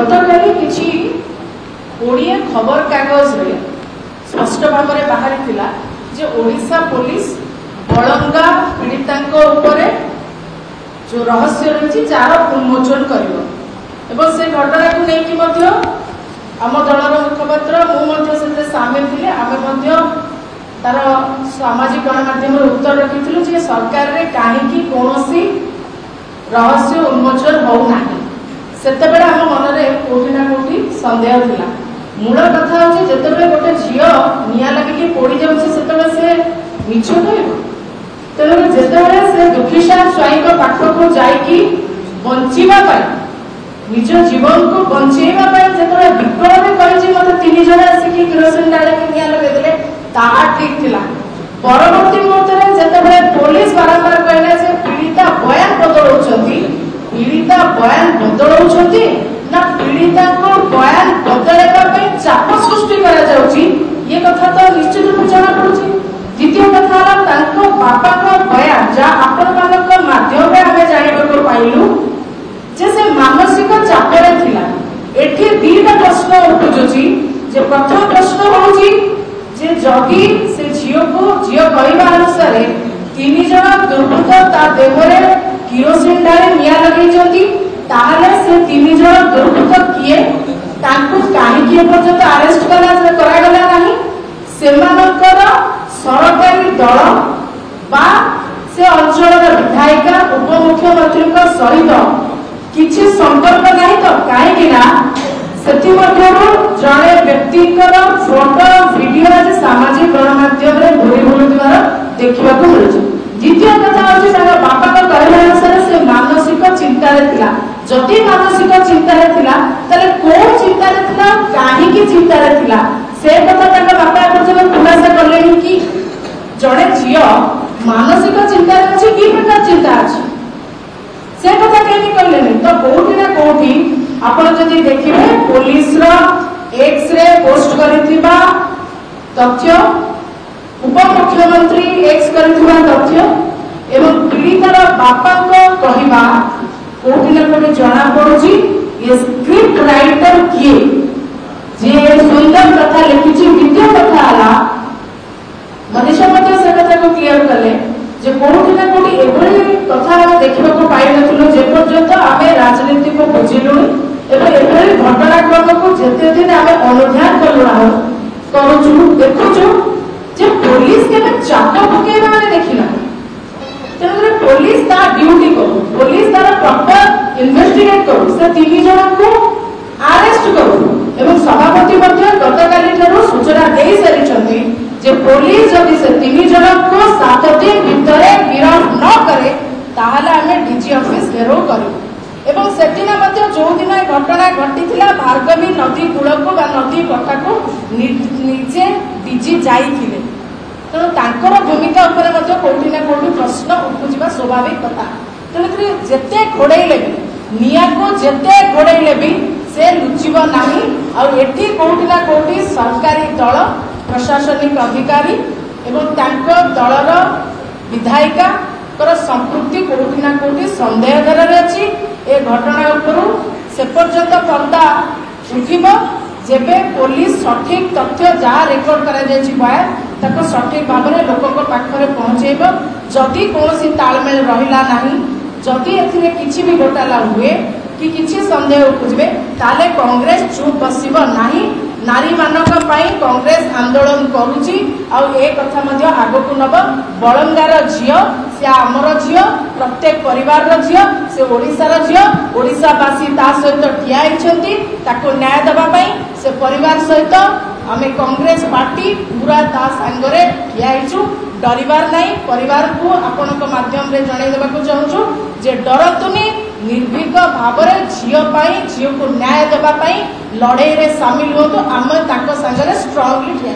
गतकाली किछि ओडिया खबर कागज रे स्पष्ट भाव में बाहरी थिला जे ओडिशा पुलिस बलंगा पीड़ितांको उपरे जो रहस्य रही जार उन्मोचन कर से घटना को लेकिन आम दलर मुखपात्र मुझे सामिल थे आम तार सामाजिक गणमाध्यम उत्तर रखी जे सरकार रे कहीं कौन रहस्य उन्मोचन होना से आम मन में कौटी ना कौटी सन्देह था मूल कथा हूँ जिते गोटे झील निआ लगे पोड़ी जाऊे से मिछ कह तेणु जिते से दुखिशा स्वाई पाखक जाकि बचापी निज जीवन को बचाइवाई जो विकल में कही मत 3 जन आसिक किरोसिन डाले निआ लगे ताहा ठीक थिला परवर्ती मुहूर्त में जिते पुलिस बारंबार कहला जे पीड़िता बयान बदलौछंती ना पीड़िता को बयान बदलैबा पे चाप सृष्टि करा जाउची ये कथा तो निश्चित रूप जाना पड़ुची। द्वितीय कथा है तांको बापा का बयान जा आपण मानक माध्यम रे हमें जानिबा को पाइलु जे से मानसिक चाप रे थिला। एठी दीटा प्रश्न उठुची जे प्रथम प्रश्न होउची जे जदि से झियो को झियो कहवा अनुसार 3 जन दुर्बृत्त ता देहरे किरोसिन डाले निया लगैछंती ताहले से 3 जन दुर्बृत्त किए तांको काहे किए पर्यंत अरेस्ट करा गला नाही सेमानकर सरकारी दल बा से अंचल विधायिका उपमुख्यमंत्री सहित किसी संपर्क नहीं तो कहीं जड़े व्यक्ति फोटो वीडियो आज सामाजिक गणमाध्यम घूरी बुलुवार देखा मिलूँ। द्वितीय कथा हूँ बापा कहवा अनुसार से मानसिक चिंतार थिला जदि मानसिक चिंतार थिला ताले कौन चिंतार थिला काहे चिंतार थिला से कथा बापा एपर्यंत खुलासा कले कि जड़े झील मानसिक चिंतार अच्छी कि प्रकार चिंता अच्छी से कथा कहीं कहले तो कौटी ना कौटी आपण जदि देखिए पुलिस एक्स रे पोस्ट करिथिबा तथ्य उपमुख्यमंत्री एक्स करिथिबा तथ्य एवं पीड़ितार बापा को कहवा कौटी ना कौटी जना पड़ुची ये स्क्रिप्ट राइटर किए जे सुंदर कथा लिखी। द्वितीय कथा है मनीषा से कथा को क्लियर कले जे कौटी ना कौटी एभली कथा देखा पाई नथिलु जे पर्यंत आमे राजनीति को बुझिलु एवं एभली घटनाक्रम को जेते दिन आमे अनुध्यान करूछु देखुछु जे पुलिस के चाप पकेबा माने देखिना तेणु पुलिस ता ड्यूटी करू पुलिस तार प्रॉपर इन्वेस्टिगेट करू से 3 जन को अरेस्ट करू एवं सभापति मध्य गतकाली ठारू सूचना दे सारी जे पुलिस जदि से 3 जन को 7 दिन भीतर गिरफ्त न करे ताहले हमें डीजी ऑफिस घेराव करू एवं से दिन जो दिन घटना घटी भार्गवी नदी कूल को नदी कटा को निजे डीजी जाइए तेणु तांकर भूमिका उपरे कौटी ना कौटी प्रश्न उठुवा स्वाभाविक कथा तेणुक जिते घोड़े भी निया को जिते घोड़े भी से लुचिब नहीं आठी कौटी ना कौटी सरकारी दल प्रशासनिक अधिकारी एवं दलर विधायिका संपृक्ति कौटी ना कौटी सन्देह घर अच्छी ए घटना उपरू से पर्यंत पर्दा उठिब जेबे पुलिस सठिक तथ्य जहाँ रेकर्ड कर सठिक भाव में लोक पाखे पहुँचेब जदि कौन तालमेल रहा ना जदि एथि भी घोटाला हुए कि किसी सन्देह उठुए ताले कांग्रेस चुप बसब नहीं नारी मानक कांग्रेस आंदोलन करुची कथा आग को नब बलंगार झील से आमर झील प्रत्येक परिवार झील से ओडिशार झील ओडिशावासी ता सहित ठिया होती न्याय देवाई से परिवार सहित आम कांग्रेस पार्टी पूरा ता सांगरे ठिया होचु डरबार नहीं परिवार को आपण माध्यम जनईदेवा चाहूँ जे डरतुनि निर्भीक भाव झील को न्याय देवाई लड़ाई में सामिल हो तो आम सांगरे स्ट्रांगली ठिया।